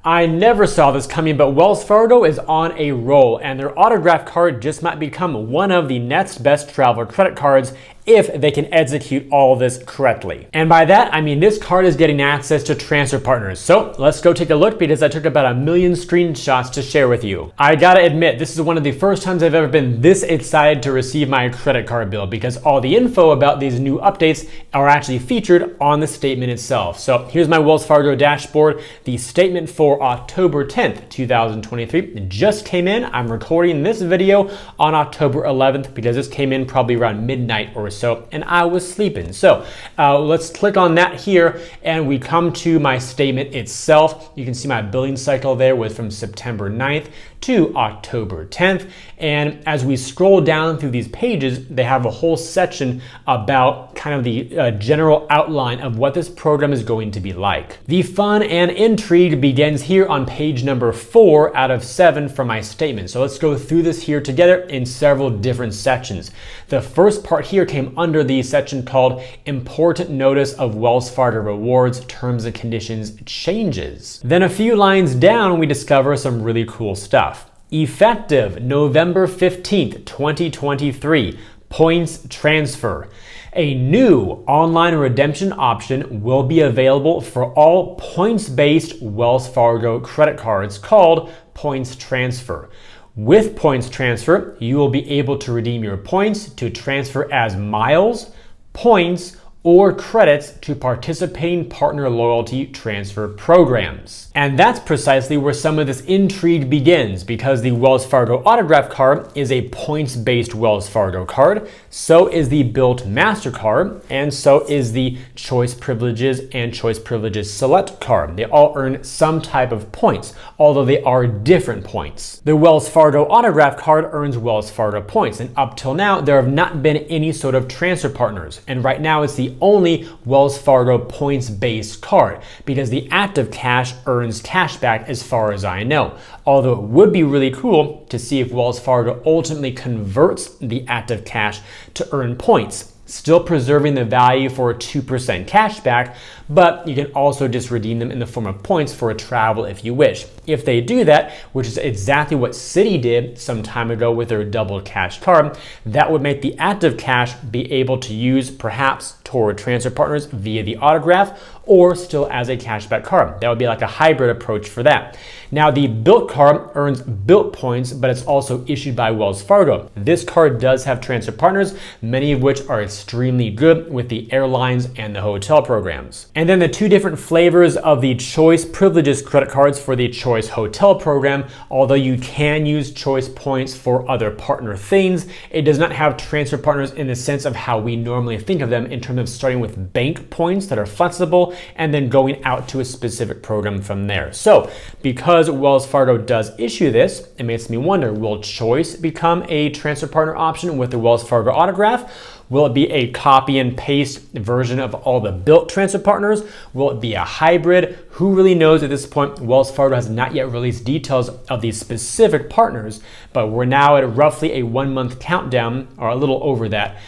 I never saw this coming, but Wells Fargo is on a roll, and their autograph card just might become one of the next best traveler credit cards if they can execute all of this correctly. And by that, I mean this card is getting access to transfer partners. So let's go take a look because I took about 1 million screenshots to share with you. I gotta admit, this is one of the first times I've ever been this excited to receive my credit card bill because all the info about these new updates are actually featured on the statement itself. So here's my Wells Fargo dashboard. The statement for October 10th, 2023 just came in. I'm recording this video on October 11th because this came in probably around midnight or so, and I was sleeping. So let's click on that here, and we come to my statement itself. You can see my billing cycle there was from September 9th to October 10th. And as we scroll down through these pages, they have a whole section about kind of the general outline of what this program is going to be like. The fun and intrigue begins here on page number 4 out of 7 from my statement. So let's go through this here together in several different sections. The first part here came under the section called Important Notice of Wells Fargo Rewards Terms and Conditions Changes. Then a few lines down, we discover some really cool stuff. Effective November 15th, 2023, points transfer. A new online redemption option will be available for all points-based Wells Fargo credit cards called Points Transfer. With Points Transfer, you will be able to redeem your points to transfer as miles, points, or credits to participating partner loyalty transfer programs. And that's precisely where some of this intrigue begins, because the Wells Fargo Autograph Card is a points-based Wells Fargo card, so is the Built MasterCard, and so is the Choice Privileges and Choice Privileges Select card. They all earn some type of points, although they are different points. The Wells Fargo Autograph Card earns Wells Fargo points, and up till now, there have not been any sort of transfer partners, and right now it's the only Wells Fargo points-based card because the active cash earns cash back as far as I know. Although it would be really cool to see if Wells Fargo ultimately converts the active cash to earn points, still preserving the value for a 2% cash back, but you can also just redeem them in the form of points for a travel if you wish. If they do that, which is exactly what Citi did some time ago with their double cash card, that would make the active cash be able to use perhaps toward transfer partners via the autograph or still as a cashback card. That would be like a hybrid approach for that. Now the Built card earns Built points, but it's also issued by Wells Fargo. This card does have transfer partners, many of which are extremely good with the airlines and the hotel programs. And then the two different flavors of the Choice Privileges credit cards for the Choice Hotel program, although you can use Choice points for other partner things, it does not have transfer partners in the sense of how we normally think of them in terms of starting with bank points that are flexible and then going out to a specific program from there. So because Wells Fargo does issue this, it makes me wonder, will Choice become a transfer partner option with the Wells Fargo Autograph? Will it be a copy and paste version of all the Built transfer partners? Will it be a hybrid? Who really knows at this point? Wells Fargo has not yet released details of these specific partners, but we're now at roughly a 1-month countdown, or a little over that,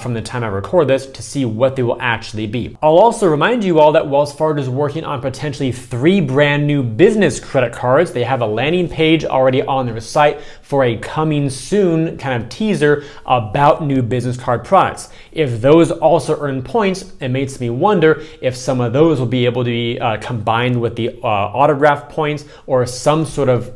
from the time I record this to see what they will actually be. I'll also remind you all that Wells Fargo is working on potentially 3 brand new business credit cards. They have a landing page already on their site for a coming soon kind of teaser about new business card products. If those also earn points, it makes me wonder if some of those will be able to be combined with the autograph points or some sort of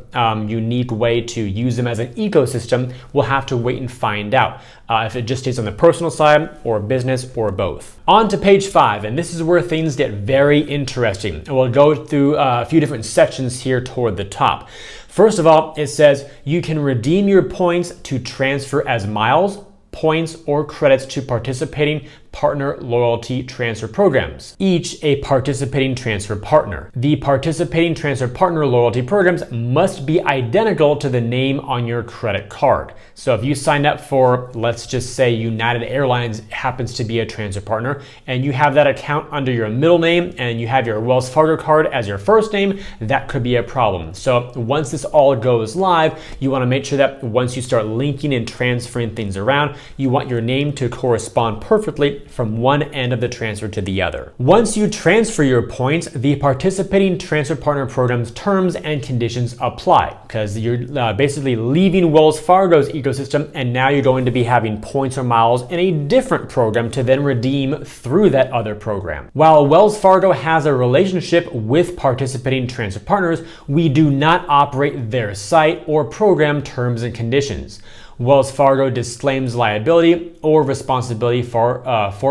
unique way to use them as an ecosystem. We'll have to wait and find out if it just stays on the personal side or business or both. On to page 5, and this is where things get very interesting. And we'll go through a few different sections here toward the top. First of all, it says you can redeem your points to transfer as miles, points, or credits to participating partner loyalty transfer programs, each a participating transfer partner. The participating transfer partner loyalty programs must be identical to the name on your credit card. So if you signed up for, let's just say United Airlines happens to be a transfer partner, and you have that account under your middle name and you have your Wells Fargo card as your first name, that could be a problem. So once this all goes live, you want to make sure that once you start linking and transferring things around, you want your name to correspond perfectly seamlessly from one end of the transfer to the other. Once you transfer your points, the participating transfer partner program's terms and conditions apply, because you're basically leaving Wells Fargo's ecosystem and now you're going to be having points or miles in a different program to then redeem through that other program. While Wells Fargo has a relationship with participating transfer partners, we do not operate their site or program terms and conditions. Wells Fargo disclaims liability or responsibility for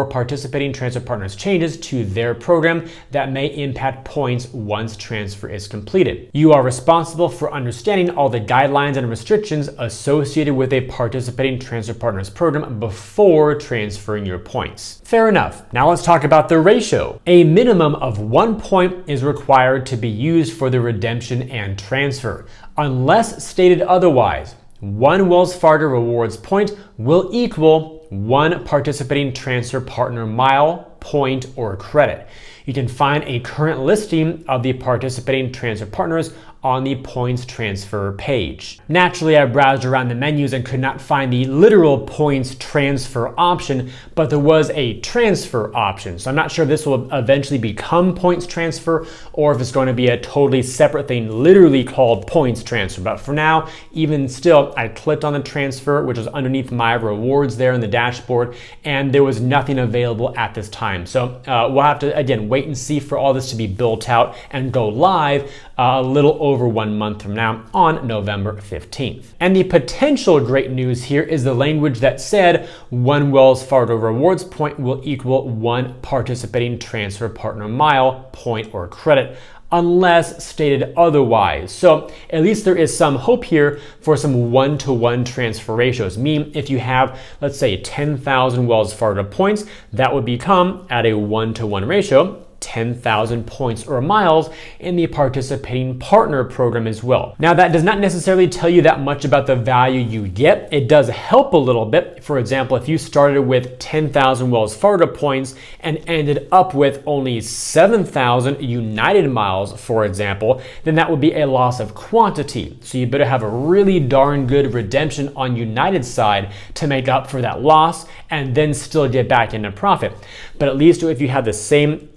participating transfer partners' changes to their program that may impact points once transfer is completed. You are responsible for understanding all the guidelines and restrictions associated with a participating transfer partner's program before transferring your points. Fair enough. Now let's talk about the ratio. A minimum of 1 point is required to be used for the redemption and transfer, unless stated otherwise. 1 Wells Fargo rewards point will equal 1 participating transfer partner mile, point, or credit. You can find a current listing of the participating transfer partners on the points transfer page. Naturally, I browsed around the menus and could not find the literal points transfer option, but there was a transfer option. So I'm not sure if this will eventually become points transfer or if it's going to be a totally separate thing, literally called points transfer. But for now, even still, I clicked on the transfer, which was underneath my rewards there in the dashboard, and there was nothing available at this time. So we'll have to, again, wait and see for all this to be built out and go live a little over 1 month from now on November 15th. And the potential great news here is the language that said 1 Wells Fargo rewards point will equal 1 participating transfer partner mile, point, or credit, unless stated otherwise. So at least there is some hope here for some one-to-one transfer ratios. Meaning if you have, let's say, 10,000 Wells Fargo points, that would become at a 1-to-1 ratio 10,000 points or miles in the participating partner program as well. Now, that does not necessarily tell you that much about the value you get. It does help a little bit. For example, if you started with 10,000 Wells Fargo points and ended up with only 7,000 United miles, for example, then that would be a loss of quantity. So you better have a really darn good redemption on United side to make up for that loss and then still get back into profit. But at least if you have the same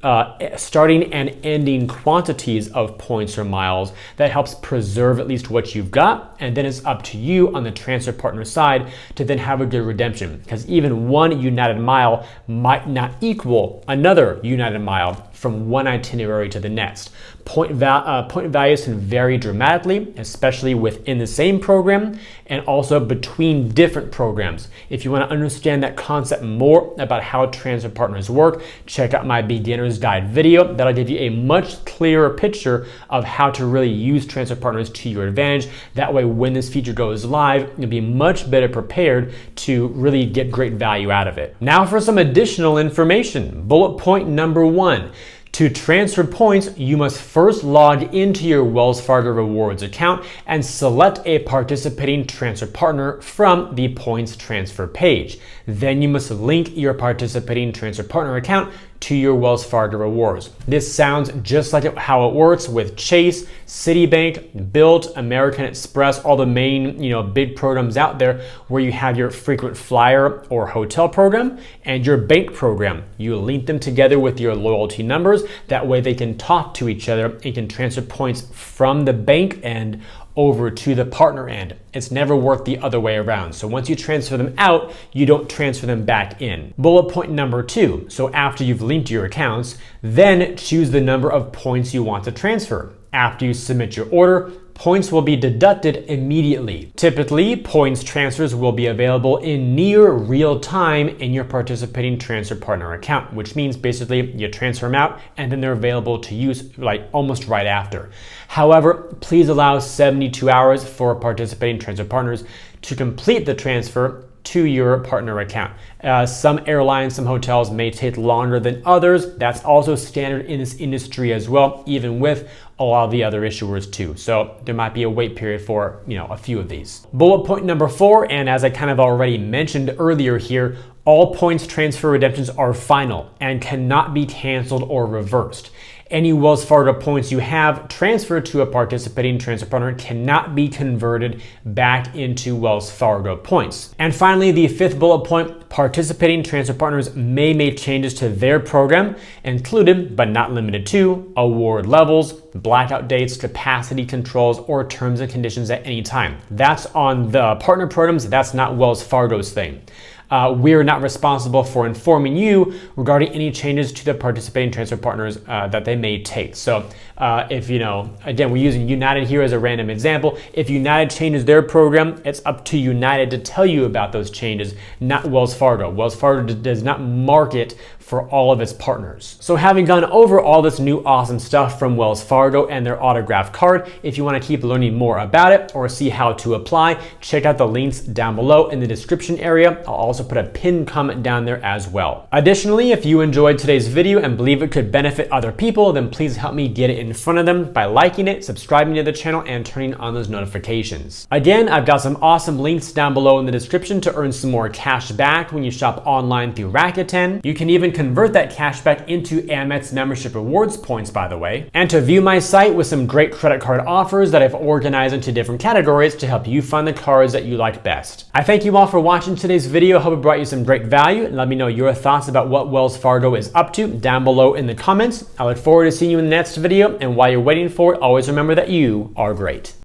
starting and ending quantities of points or miles, that helps preserve at least what you've got, and then it's up to you on the transfer partner side to then have a good redemption, because even 1 United mile might not equal another United mile from one itinerary to the next. Point values can vary dramatically, especially within the same program and also between different programs. If you want to understand that concept more about how transfer partners work, check out my beginner's guide video. That'll give you a much clearer picture of how to really use transfer partners to your advantage. That way, when this feature goes live, you'll be much better prepared to really get great value out of it. Now for some additional information. Bullet point number 1. To transfer points, you must first log into your Wells Fargo Rewards account and select a participating transfer partner from the points transfer page. Then you must link your participating transfer partner account to your Wells Fargo Rewards. This sounds just like how it works with Chase, Citibank, Bilt, American Express, all the main big programs out there where you have your frequent flyer or hotel program and your bank program. You link them together with your loyalty numbers. That way they can talk to each other and can transfer points from the bank end over to the partner end. It's never worked the other way around. So once you transfer them out, you don't transfer them back in. Bullet point number 2. So after you've linked your accounts, then choose the number of points you want to transfer. After you submit your order, points will be deducted immediately. Typically, points transfers will be available in near real time in your participating transfer partner account, which means basically you transfer them out and then they're available to use like almost right after. However, please allow 72 hours for participating transfer partners to complete the transfer to your partner account. Some airlines, some hotels may take longer than others. That's also standard in this industry as well, even with a lot of the other issuers too. So there might be a wait period for a few of these. Bullet point number 4, and as I kind of already mentioned earlier here, all points transfer redemptions are final and cannot be canceled or reversed. any Wells Fargo points you have transferred to a participating transfer partner cannot be converted back into Wells Fargo points. And finally, the fifth bullet point, participating transfer partners may make changes to their program, included but not limited to award levels, blackout dates, capacity controls, or terms and conditions at any time. That's on the partner programs. That's not Wells Fargo's thing. We're not responsible for informing you regarding any changes to the participating transfer partners that they may take. So if, again, we're using United here as a random example. If United changes their program, it's up to United to tell you about those changes, not Wells Fargo. Wells Fargo does not market for all of its partners. So having gone over all this new awesome stuff from Wells Fargo and their autograph card, if you want to keep learning more about it or see how to apply, check out the links down below in the description area. I'll also put a pinned comment down there as well. Additionally, if you enjoyed today's video and believe it could benefit other people, then please help me get it in front of them by liking it, subscribing to the channel, and turning on those notifications. Again, I've got some awesome links down below in the description to earn some more cash back when you shop online through Rakuten. You can even convert that cash back into Amex membership rewards points, by the way, and to view my site with some great credit card offers that I've organized into different categories to help you find the cards that you like best. I thank you all for watching today's video. Hope it brought you some great value, and let me know your thoughts about what Wells Fargo is up to down below in the comments. I look forward to seeing you in the next video, and while you're waiting for it, always remember that you are great.